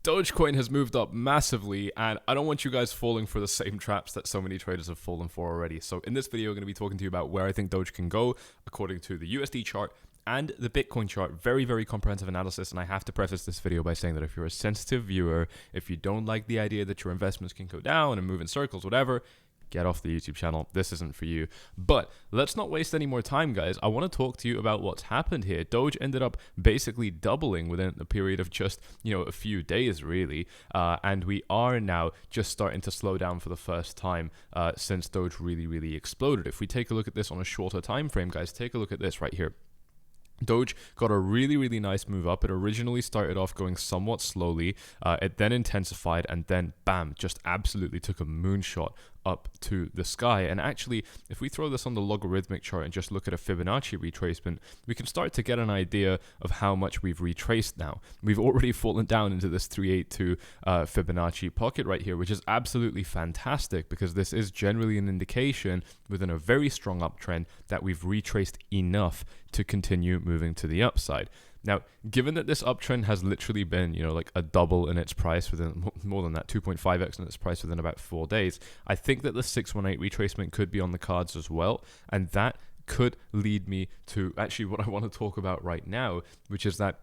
Dogecoin has moved up massively, and I don't want you guys falling for the same traps that so many traders have fallen for already. So in this video, I'm going to be talking to you about where I think Doge can go according to the USD chart and the Bitcoin chart. Very, very comprehensive analysis. And I have to preface this video by saying that if you're a sensitive viewer, if you don't like the idea that your investments can go down and move in circles, whatever, get off the YouTube channel. This isn't for you. But let's not waste any more time, guys. I want to talk to you about what's happened here. Doge ended up basically doubling within a period of just, a few days, really. And we are now just starting to slow down for the first time since Doge really, really exploded. If we take a look at this on a shorter time frame, guys, take a look at this right here. Doge got a really, really nice move up. It originally started off going somewhat slowly. It then intensified and then, bam, just absolutely took a moonshot up to the sky. And actually, if we throw this on the logarithmic chart and just look at a Fibonacci retracement, we can start to get an idea of how much we've retraced now. We've already fallen down into this 382 Fibonacci pocket right here, which is absolutely fantastic because this is generally an indication within a very strong uptrend that we've retraced enough to continue moving to the upside. Now, given that this uptrend has literally been, like a double in its price within more than that, 2.5x in its price within about 4 days, I think that the 618 retracement could be on the cards as well. And that could lead me to actually what I want to talk about right now, which is that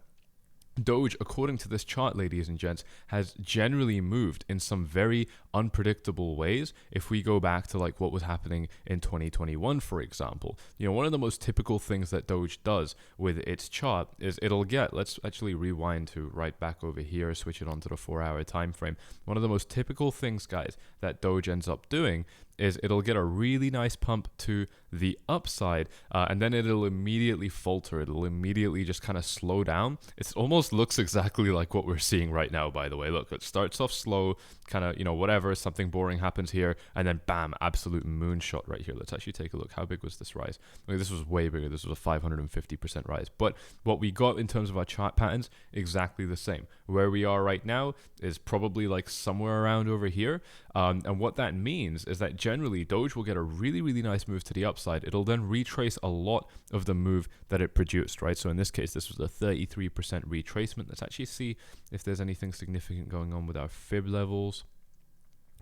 Doge, according to this chart, ladies and gents, has generally moved in some very unpredictable ways. If we go back to like what was happening in 2021, for example, one of the most typical things that Doge does with its chart is it'll get, let's actually rewind to right back over here, switch it onto the 4-hour time frame. One of the most typical things, guys, that Doge ends up doing is it'll get a really nice pump to the upside and then it'll immediately falter. It'll immediately just kind of slow down. It almost looks exactly like what we're seeing right now, by the way. Look, it starts off slow, kind of, whatever, something boring happens here, and then bam, absolute moonshot right here. Let's actually take a look. How big was this rise? I mean, this was way bigger. This was a 550% rise. But what we got in terms of our chart patterns, exactly the same. Where we are right now is probably like somewhere around over here. And what that means is that generally Doge will get a really, really nice move to the upside. It'll then retrace a lot of the move that it produced, right? So in this case, this was a 33% retracement. Let's actually see if there's anything significant going on with our fib levels.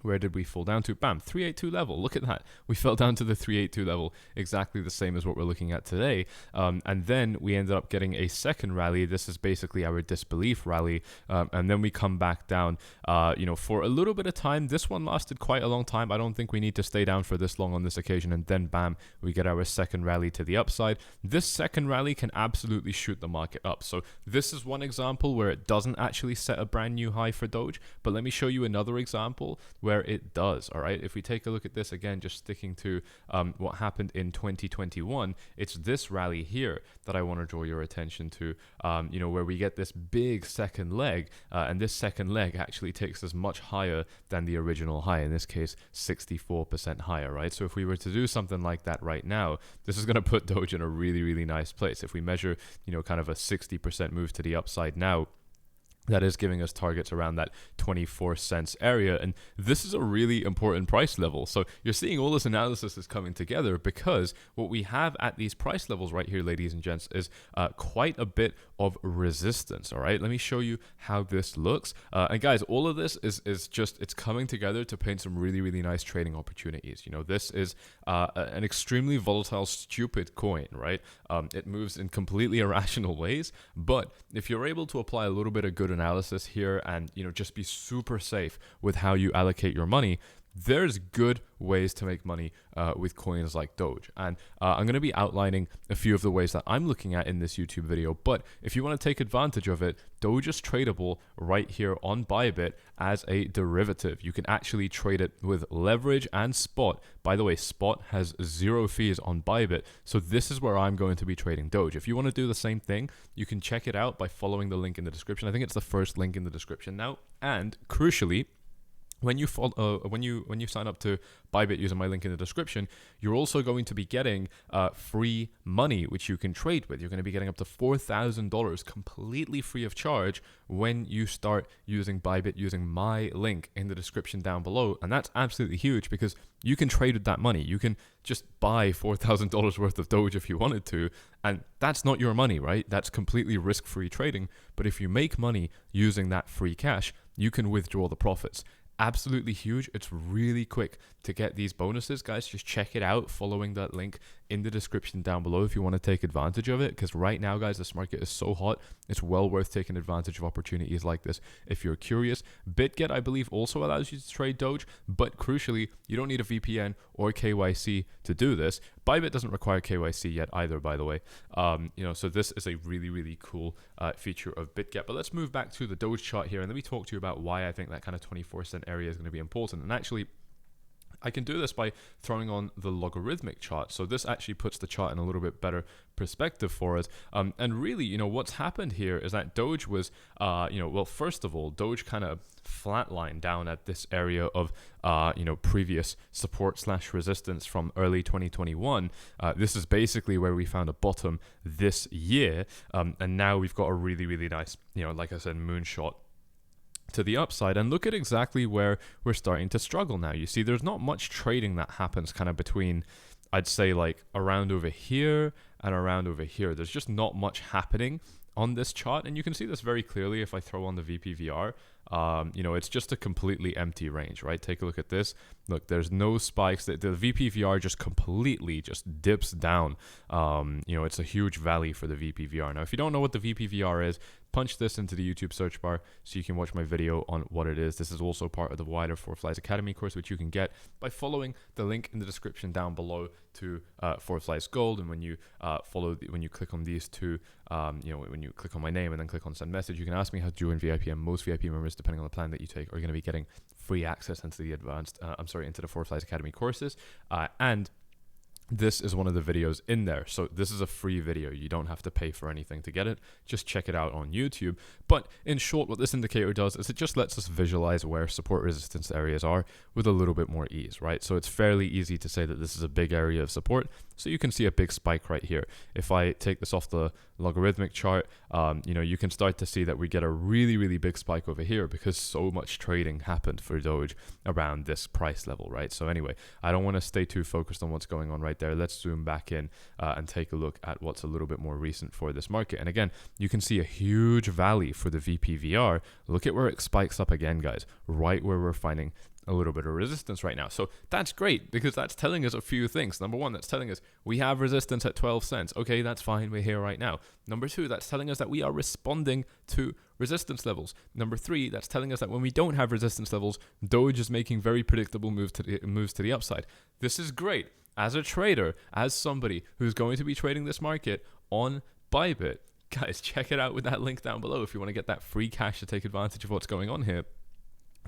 Where did we fall down to? Bam, 382 level. Look at that. We fell down to the 382 level, exactly the same as what we're looking at today. And then we ended up getting a second rally. This is basically our disbelief rally. And then we come back down, for a little bit of time. This one lasted quite a long time. I don't think we need to stay down for this long on this occasion. And then bam, we get our second rally to the upside. This second rally can absolutely shoot the market up. So this is one example where it doesn't actually set a brand new high for Doge. But let me show you another example where it does. All right, if we take a look at this again, just sticking to what happened in 2021, it's this rally here that I want to draw your attention to, where we get this big second leg, and this second leg actually takes us much higher than the original high, in this case 64% higher, right? So if we were to do something like that right now, this is going to put Doge in a really, really nice place. If we measure, kind of a 60% move to the upside now, that is giving us targets around that 24 cents area. And this is a really important price level. So you're seeing all this analysis is coming together because what we have at these price levels right here, ladies and gents, is quite a bit of resistance. All right, let me show you how this looks. And guys, all of this is just, it's coming together to paint some really, really nice trading opportunities. This is an extremely volatile, stupid coin, right? It moves in completely irrational ways. But if you're able to apply a little bit of good analysis here and just be super safe with how you allocate your money, there's good ways to make money with coins like Doge. And I'm going to be outlining a few of the ways that I'm looking at in this YouTube video. But if you want to take advantage of it, Doge is tradable right here on Bybit as a derivative. You can actually trade it with leverage and spot. By the way, spot has 0 fees on Bybit. So this is where I'm going to be trading Doge. If you want to do the same thing, you can check it out by following the link in the description. I think it's the first link in the description now. And crucially, when you sign up to Bybit using my link in the description, you're also going to be getting free money, which you can trade with. You're going to be getting up to $4,000 completely free of charge when you start using Bybit using my link in the description down below. And that's absolutely huge because you can trade with that money. You can just buy $4,000 worth of Doge if you wanted to. And that's not your money, right? That's completely risk-free trading. But if you make money using that free cash, you can withdraw the profits. Absolutely huge. It's really quick to get these bonuses, guys. Just check it out following that link in the description down below if you want to take advantage of it, because right now, guys, this market is so hot. It's well worth taking advantage of opportunities like this if you're curious. BitGet, I believe, also allows you to trade Doge, but crucially, you don't need a VPN or KYC to do this. Bybit doesn't require KYC yet either, by the way. So this is a really, really cool feature of BitGet. But let's move back to the Doge chart here, and let me talk to you about why I think that kind of 24-cent area is going to be important. And actually, I can do this by throwing on the logarithmic chart. So this actually puts the chart in a little bit better perspective for us. And really, what's happened here is that Doge was, well, first of all, Doge kind of flatlined down at this area of, previous support / resistance from early 2021. This is basically where we found a bottom this year. And now we've got a really, really nice, like I said, moonshot to the upside. And look at exactly where we're starting to struggle now. You see, there's not much trading that happens kind of between, I'd say, like around over here and around over here. There's just not much happening on this chart, and you can see this very clearly if I throw on the VPVR. It's just a completely empty range, right? Take a look at this. Look, there's no spikes. The VPVR just completely just dips down. It's a huge valley for the VPVR. Now, if you don't know what the VPVR is, punch this into the YouTube search bar so you can watch my video on what it is. This is also part of the wider 𝗓𝗡𝗡𝗧 Academy course, which you can get by following the link in the description down below to 𝗓𝗡𝗡𝗧 Gold. And when you when you click on these two, when you click on my name and then click on send message, you can ask me how to join VIP, and most VIP members, depending on the plan that you take, are going to be getting free access into the into the 𝗓𝗡𝗡𝗧 Academy courses. And this is one of the videos in there. So this is a free video. You don't have to pay for anything to get it. Just check it out on YouTube. But in short, what this indicator does is it just lets us visualize where support resistance areas are with a little bit more ease, right? So it's fairly easy to say that this is a big area of support. So you can see a big spike right here. If I take this off the logarithmic chart, you can start to see that we get a really, really big spike over here because so much trading happened for Doge around this price level, right? So anyway, I don't want to stay too focused on what's going on right there. Let's zoom back in and take a look at what's a little bit more recent for this market. And again, you can see a huge valley for the VPVR. Look at where it spikes up again, guys, right where we're finding a little bit of resistance right now. So that's great because that's telling us a few things. Number one, that's telling us we have resistance at 12 cents. Okay, that's fine. We're here right now. Number two, that's telling us that we are responding to resistance levels. Number three, that's telling us that when we don't have resistance levels, Doge is making very predictable moves to the upside. This is great. As a trader, as somebody who's going to be trading this market on Bybit, guys, check it out with that link down below if you want to get that free cash to take advantage of what's going on here.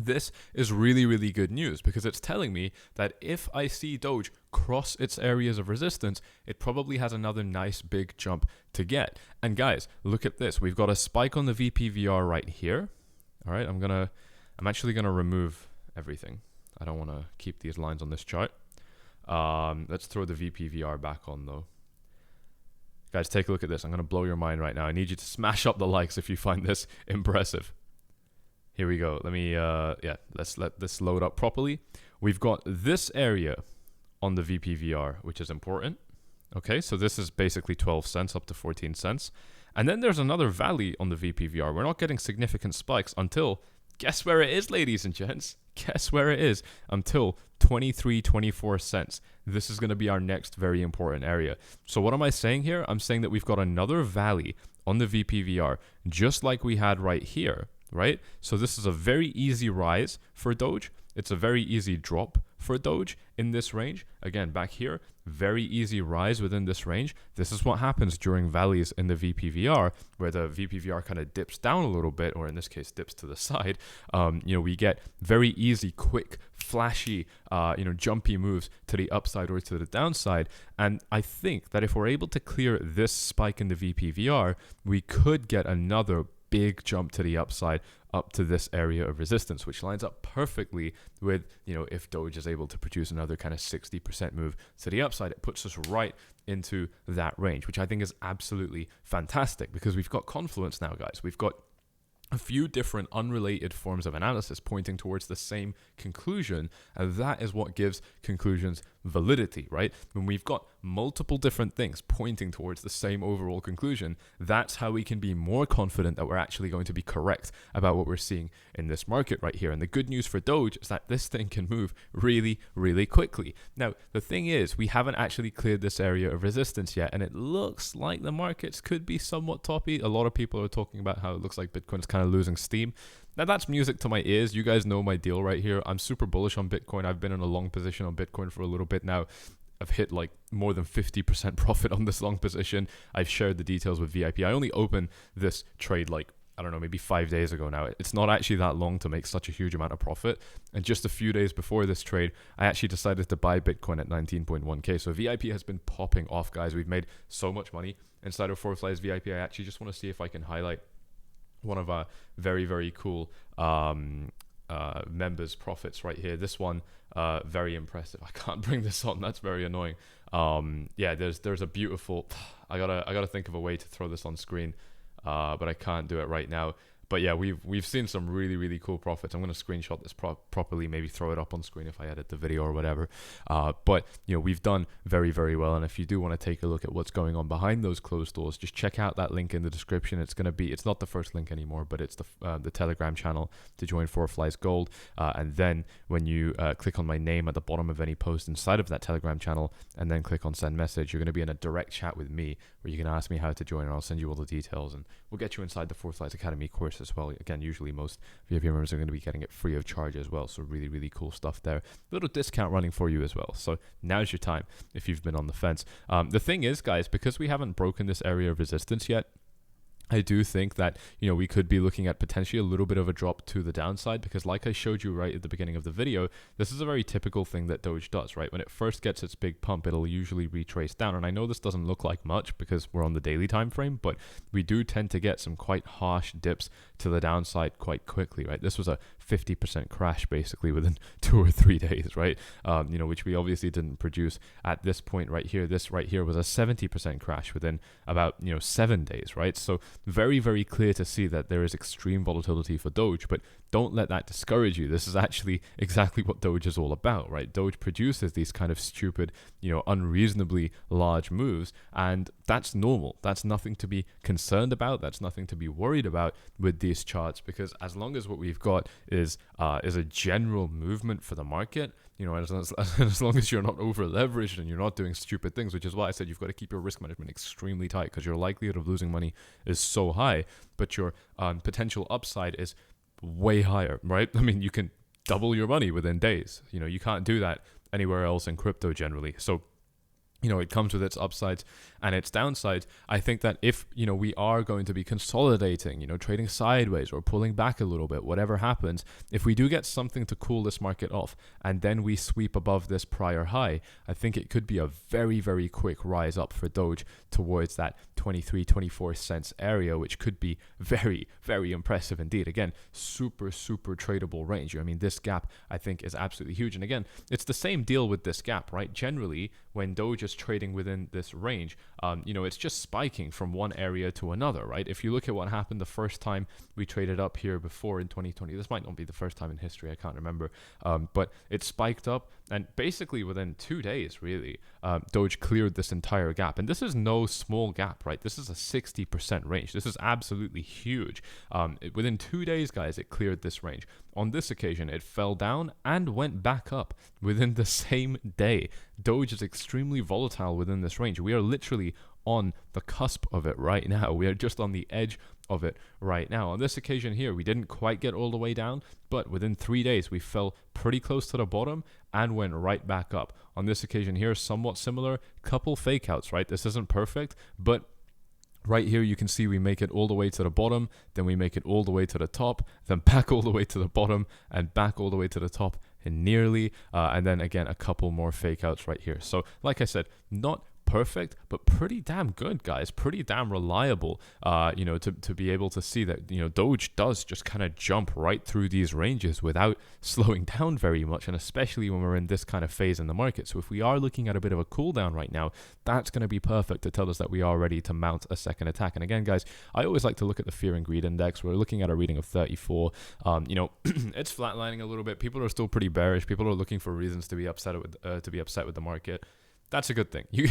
This is really, really good news because it's telling me that if I see Doge cross its areas of resistance, it probably has another nice big jump to get. And guys, look at this. We've got a spike on the VPVR right here. All right, I'm actually gonna remove everything. I don't want to keep these lines on this chart. Let's throw the VPVR back on though. Guys, take a look at this. I'm gonna blow your mind right now. I need you to smash up the likes if you find this impressive. Here we go. Let me, let's let this load up properly. We've got this area on the VPVR, which is important. Okay, so this is basically 12 cents up to 14 cents. And then there's another valley on the VPVR. We're not getting significant spikes until, guess where it is, ladies and gents? Guess where it is? Until 23, 24 cents. This is going to be our next very important area. So what am I saying here? I'm saying that we've got another valley on the VPVR, just like we had right here. Right? So this is a very easy rise for Doge. It's a very easy drop for Doge in this range. Again, back here, very easy rise within this range. This is what happens during valleys in the VPVR, where the VPVR kind of dips down a little bit, or in this case, dips to the side. We get very easy, quick, flashy, jumpy moves to the upside or to the downside. And I think that if we're able to clear this spike in the VPVR, we could get another big jump to the upside up to this area of resistance, which lines up perfectly with, if Doge is able to produce another kind of 60% move to the upside, it puts us right into that range, which I think is absolutely fantastic because we've got confluence now, guys. We've got a few different unrelated forms of analysis pointing towards the same conclusion, and that is what gives conclusions validity, right? When we've got multiple different things pointing towards the same overall conclusion, that's how we can be more confident that we're actually going to be correct about what we're seeing in this market right here. And the good news for Doge is that this thing can move really, really quickly. Now, the thing is, we haven't actually cleared this area of resistance yet, and it looks like the markets could be somewhat toppy. A lot of people are talking about how it looks like Bitcoin's kind of losing steam. Now, that's music to my ears. You guys know my deal right here. I'm super bullish on Bitcoin. I've been in a long position on Bitcoin for a little bit now. I've hit like more than 50% profit on this long position. I've shared the details with VIP. I only opened this trade like, I don't know, maybe 5 days ago now. It's not actually that long to make such a huge amount of profit. And just a few days before this trade, I actually decided to buy Bitcoin at 19.1K. So VIP has been popping off, guys. We've made so much money inside of 4Flies VIP. I actually just want to see if I can highlight one of our very, very cool members' profits right here. This one, very impressive. I can't bring this on. That's very annoying. Yeah, there's a beautiful. I gotta think of a way to throw this on screen, but I can't do it right now. But yeah, we've seen some really, really cool profits. I'm going to screenshot this properly, maybe throw it up on screen if I edit the video or whatever. But, you know, we've done very, very well. And if you do want to take a look at what's going on behind those closed doors, just check out that link in the description. It's going to be, it's not the first link anymore, but it's the Telegram channel to join 4Flies Gold. And then when you click on my name at the bottom of any post inside of that Telegram channel, and then click on send message, you're going to be in a direct chat with me where you can ask me how to join, and I'll send you all the details, and we'll get you inside the 4Flies Academy course as well. Again, usually most VIP members are going to be getting it free of charge as well. So really, really cool stuff there. Little discount running for you as well. So now's your time if you've been on the fence. The thing is, guys, because we haven't broken this area of resistance yet, I do think that, you know, we could be looking at potentially a little bit of a drop to the downside, because like I showed you right at the beginning of the video, this is a very typical thing that Doge does, right? When it first gets its big pump, it'll usually retrace down. And I know this doesn't look like much because we're on the daily time frame, but we do tend to get some quite harsh dips to the downside quite quickly, right? This was a 50% crash basically within 2 or 3 days, right? You know, which we obviously didn't produce at this point right here. This right here was a 70% crash within about, you know, 7 days, right? So very, very clear to see that there is extreme volatility for Doge, but don't let that discourage you. This is actually exactly what Doge is all about, right? Doge produces these kind of stupid, you know, unreasonably large moves, and that's normal. That's nothing to be concerned about. That's nothing to be worried about with these charts, because as long as what we've got is a general movement for the market, you know, as long as you're not over leveraged and you're not doing stupid things, which is why I said you've got to keep your risk management extremely tight, because your likelihood of losing money is so high, but your potential upside is way higher, right? I mean, you can double your money within days. You know, you can't do that anywhere else in crypto generally. So, you know, it comes with its upsides and its downsides. I think that if, you know, we are going to be consolidating, you know, trading sideways or pulling back a little bit, whatever happens, if we do get something to cool this market off and then we sweep above this prior high, I think it could be a very, very quick rise up for Doge towards that 23, 24 cents area, which could be very, very impressive indeed. Again, super, super tradable range. I mean, this gap, I think, is absolutely huge. And again, it's the same deal with this gap, right? Generally, when Doge is trading within this range, you know, it's just spiking from one area to another, right? If you look at what happened the first time we traded up here before in 2020, this might not be the first time in history, I can't remember, but it spiked up, and basically within 2 days, really, Doge cleared this entire gap. And this is no small gap, right? This is a 60% range. This is absolutely huge. Within 2 days, guys, it cleared this range. On this occasion, it fell down and went back up within the same day. Doge is extremely volatile within this range. We are literally on the cusp of it right now. We are just on the edge of it right now. On this occasion here, we didn't quite get all the way down, but within 3 days, we fell pretty close to the bottom and went right back up. On this occasion here, somewhat similar, couple fake outs, right? This isn't perfect, but right here, you can see we make it all the way to the bottom, then we make it all the way to the top, then back all the way to the bottom, and back all the way to the top, and nearly, and then again, a couple more fake outs right here. So, like I said, not perfect, but pretty damn good, guys. Pretty damn reliable, to be able to see that, Doge does just kind of jump right through these ranges without slowing down very much, and especially when we're in this kind of phase in the market. So if we are looking at a bit of a cool down right now, that's going to be perfect to tell us that we are ready to mount a second attack. And again, guys, I always like to look at the fear and greed index. We're looking at a reading of 34. It's flatlining a little bit. People are still pretty bearish. People are looking for reasons to be upset with the market. That's a good thing. You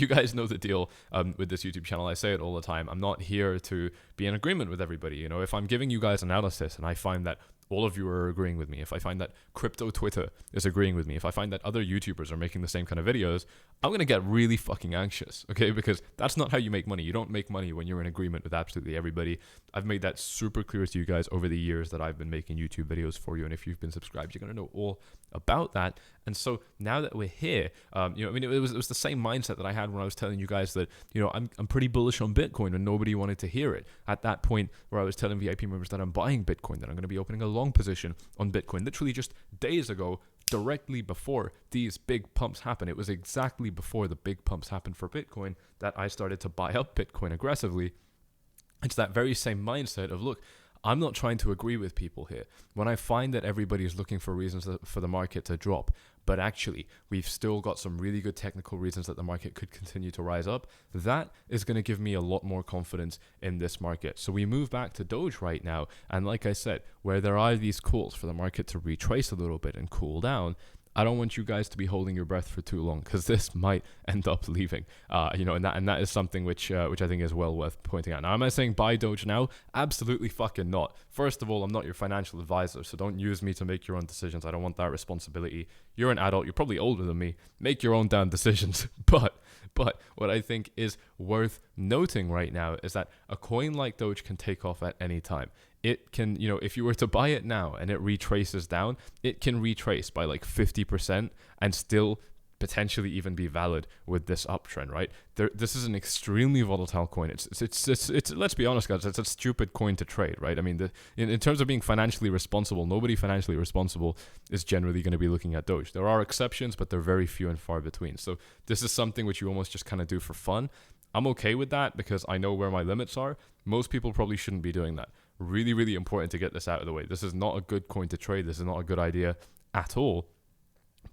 guys know the deal with this YouTube channel. I say it all the time. I'm not here to be in agreement with everybody. If I'm giving you guys analysis and I find that all of you are agreeing with me, if I find that crypto Twitter is agreeing with me, if I find that other YouTubers are making the same kind of videos, I'm going to get really fucking anxious, okay? Because that's not how you make money. You don't make money when you're in agreement with absolutely everybody. I've made that super clear to you guys over the years that I've been making YouTube videos for you. And if you've been subscribed, you're going to know all about that. And so now that we're here, it was the same mindset that I had when I was telling you guys that, I'm pretty bullish on Bitcoin and nobody wanted to hear it. At that point where I was telling VIP members that I'm buying Bitcoin, that I'm going to be opening a long position on Bitcoin, literally just days ago, directly before these big pumps happen. It was exactly before the big pumps happened for Bitcoin that I started to buy up Bitcoin aggressively. It's that very same mindset of, look, I'm not trying to agree with people here. When I find that everybody is looking for reasons for the market to drop, but actually we've still got some really good technical reasons that the market could continue to rise up, that is going to give me a lot more confidence in this market. So we move back to Doge right now. And like I said, where there are these calls for the market to retrace a little bit and cool down, I don't want you guys to be holding your breath for too long, because this might end up leaving, and that is something which I think is well worth pointing out. Now, am I saying buy Doge now? Absolutely fucking not. First of all, I'm not your financial advisor, so don't use me to make your own decisions. I don't want that responsibility. You're an adult. You're probably older than me. Make your own damn decisions. But what I think is worth noting right now is that a coin like Doge can take off at any time. It can, if you were to buy it now and it retraces down, it can retrace by like 50% and still potentially even be valid with this uptrend, right? This is an extremely volatile coin. It's let's be honest, guys, it's a stupid coin to trade, right? I mean, in terms of being financially responsible, nobody financially responsible is generally going to be looking at Doge. There are exceptions, but they're very few and far between. So this is something which you almost just kind of do for fun. I'm okay with that because I know where my limits are. Most people probably shouldn't be doing that. Really, really important to get this out of the way. This is not a good coin to trade. This is not a good idea at all.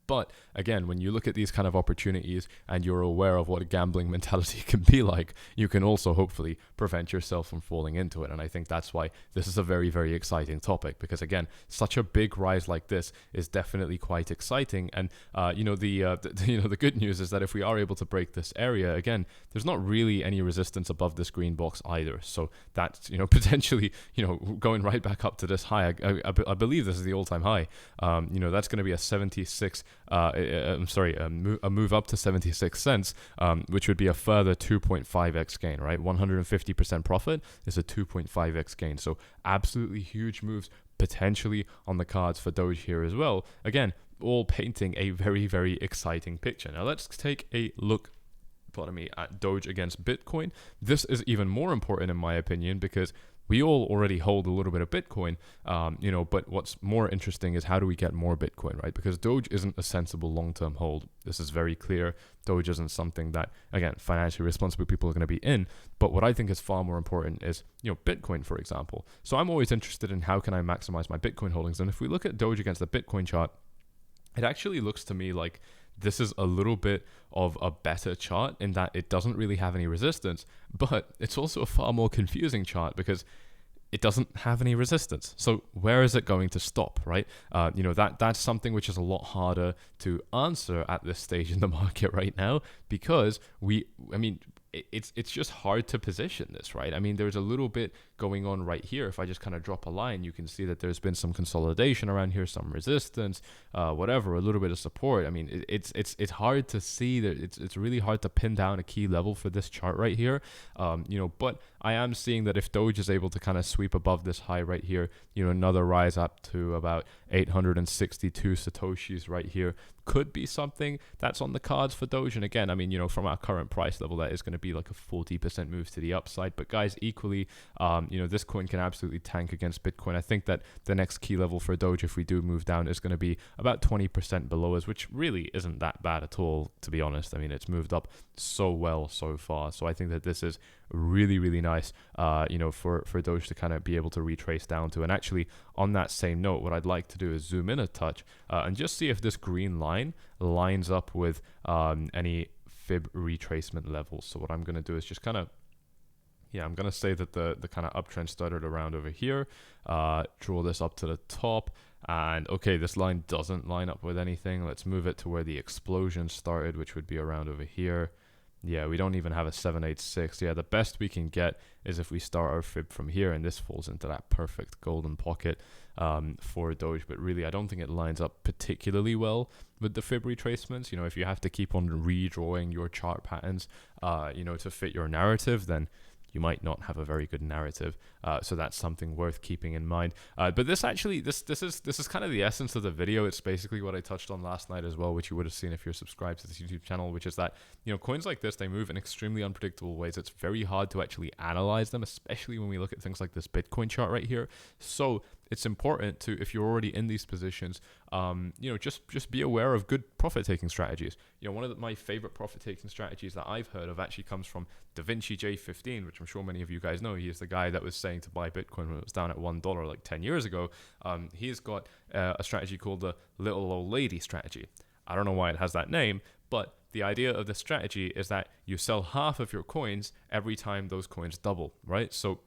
But again, when you look at these kind of opportunities and you're aware of what a gambling mentality can be like, you can also hopefully prevent yourself from falling into it. And I think that's why this is a very, very exciting topic, because again, such a big rise like this is definitely quite exciting. And the good news is that if we are able to break this area again, there's not really any resistance above this green box either. So that's potentially going right back up to this high. I believe this is the all-time high. That's going to be a 76. A move up to 76 cents, which would be a further 2.5x gain, right? 150% profit is a 2.5x gain. So absolutely huge moves potentially on the cards for Doge here as well. Again, all painting a very, very exciting picture. Now let's take a look at Doge against Bitcoin. This is even more important in my opinion because we all already hold a little bit of Bitcoin, but what's more interesting is how do we get more Bitcoin, right? Because Doge isn't a sensible long-term hold. This is very clear. Doge isn't something that, again, financially responsible people are going to be in. But what I think is far more important is, Bitcoin, for example. So I'm always interested in how can I maximize my Bitcoin holdings. And if we look at Doge against the Bitcoin chart, it actually looks to me like this is a little bit of a better chart in that it doesn't really have any resistance, but it's also a far more confusing chart because it doesn't have any resistance. So where is it going to stop, right? That's something which is a lot harder to answer at this stage in the market right now because it's just hard to position this, right? I mean, there's a little bit going on right here. If I just kind of drop a line, you can see that there's been some consolidation around here, some resistance, a little bit of support. I mean, it's hard to see that it's really hard to pin down a key level for this chart right here. But I am seeing that if Doge is able to kind of sweep above this high right here, another rise up to about 862 Satoshis right here could be something that's on the cards for Doge. And again, from our current price level, that is going to be like a 40% move to the upside. But guys, equally, this coin can absolutely tank against Bitcoin. I think that the next key level for Doge, if we do move down, is going to be about 20% below us, which really isn't that bad at all, to be honest. I mean, it's moved up so well so far. So I think that this is really, really nice, for Doge to kind of be able to retrace down to. And actually, on that same note, what I'd like to do is zoom in a touch and just see if this green line lines up with any fib retracement levels. So what I'm going to do is just kind of, I'm going to say that the kind of uptrend started around over here, draw this up to the top, and okay, this line doesn't line up with anything. Let's move it to where the explosion started, which would be around over here. Yeah, we don't even have a 786. Yeah, the best we can get is if we start our fib from here, and this falls into that perfect golden pocket for Doge. But really, I don't think it lines up particularly well with the fib retracements. If you have to keep on redrawing your chart patterns, to fit your narrative, then you might not have a very good narrative. So that's something worth keeping in mind. But this is kind of the essence of the video. It's basically what I touched on last night as well, which you would have seen if you're subscribed to this YouTube channel, which is that, coins like this, they move in extremely unpredictable ways. It's very hard to actually analyze them, especially when we look at things like this Bitcoin chart right here. So it's important to, if you're already in these positions, just be aware of good profit-taking strategies. One of my favorite profit-taking strategies that I've heard of actually comes from 𝗬𝗎𝗔𝗡, which I'm sure many of you guys know. He is the guy that was saying to buy Bitcoin when it was down at $1 like 10 years ago. He's got a strategy called the little old lady strategy. I don't know why it has that name, but the idea of this strategy is that you sell half of your coins every time those coins double, right? So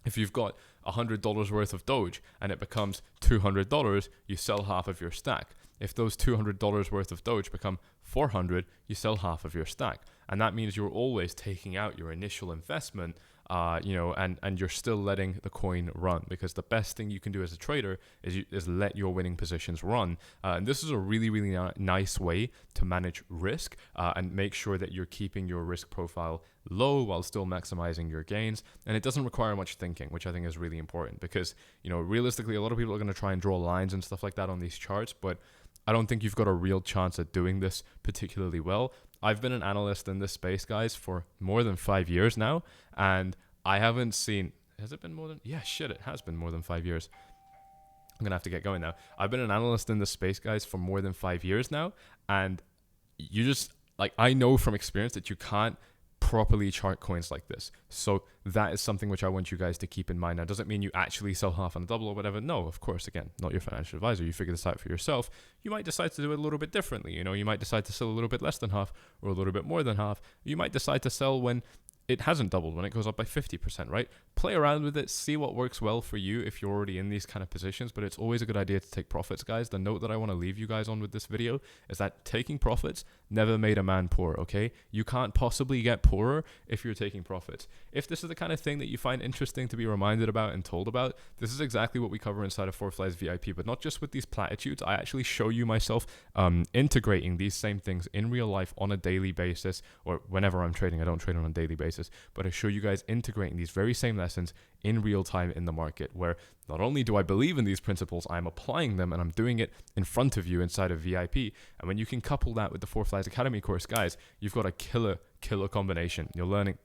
if you've got $100 worth of Doge and it becomes $200, you sell half of your stack. If those $200 worth of Doge become $400, you sell half of your stack. And that means you're always taking out your initial investment, and you're still letting the coin run, because the best thing you can do as a trader is let your winning positions run. And this is a really, really nice way to manage risk and make sure that you're keeping your risk profile low while still maximizing your gains. And it doesn't require much thinking, which I think is really important, because, realistically, a lot of people are going to try and draw lines and stuff like that on these charts, but I don't think you've got a real chance at doing this particularly well. I've been an analyst in this space, guys, for more than 5 years now, and I haven't seen... Has it been more than... Yeah, shit, it has been more than 5 years. I'm going to have to get going now. I've been an analyst in this space, guys, for more than 5 years now, and you just... I know from experience that you can't properly chart coins like this. So that is something which I want you guys to keep in mind. Now, does it mean you actually sell half on a double or whatever? No, of course, again, not your financial advisor. You figure this out for yourself. You might decide to do it a little bit differently. You might decide to sell a little bit less than half or a little bit more than half. You might decide to sell when it hasn't doubled, when it goes up by 50%, right? Play around with it, see what works well for you if you're already in these kind of positions, but it's always a good idea to take profits, guys. The note that I want to leave you guys on with this video is that taking profits never made a man poor, okay? You can't possibly get poorer if you're taking profits. If this is the kind of thing that you find interesting to be reminded about and told about, this is exactly what we cover inside of �4Flies VIP, but not just with these platitudes. I actually show you myself integrating these same things in real life on a daily basis, or whenever I'm trading. I don't trade on a daily basis, but I show you guys integrating these very same lessons in real time in the market, where not only do I believe in these principles, I'm applying them and I'm doing it in front of you inside of VIP. And when you can couple that with the �4Flies Academy course, guys, you've got a killer combination. You're learning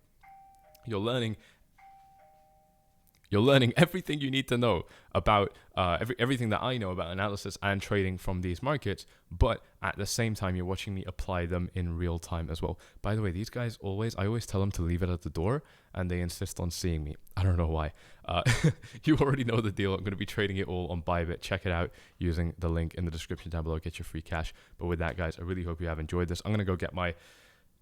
everything you need to know about everything that I know about analysis and trading from these markets, but at the same time, you're watching me apply them in real time as well. By the way, these guys I always tell them to leave it at the door, and they insist on seeing me. I don't know why. You already know the deal. I'm going to be trading it all on Bybit. Check it out using the link in the description down below. Get your free cash. But with that, guys, I really hope you have enjoyed this. I'm going to go get my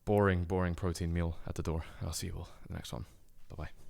boring protein meal at the door. I'll see you all in the next one. Bye-bye.